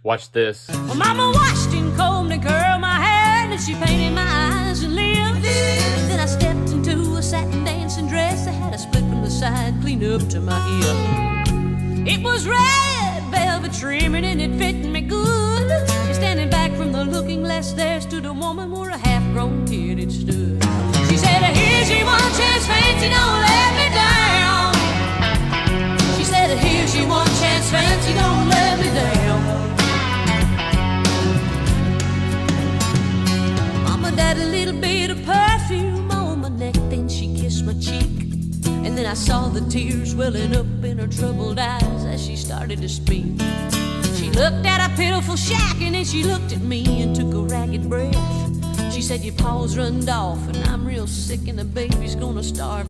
Watch this. Well, Mama washed and combed and curled my hair, and she painted my eyes and lips. Then I stepped into a satin dancing dress that had a split from the side, clean up to my hip. It was red velvet trimming and it fit me good. And standing back from the looking glass, there stood a woman where a half-grown kid had stood. She said, "Here's your one chance, fancy, don't let me down." She said, "Here's your one chance, fancy, don't let me down." That a little bit of perfume on my neck, then she kissed my cheek, and then I saw the tears welling up in her troubled eyes as she started to speak. She looked at a pitiful shack, and then she looked at me and took a ragged breath. She said, "Your paws runned off, and I'm real sick, and the baby's gonna starve."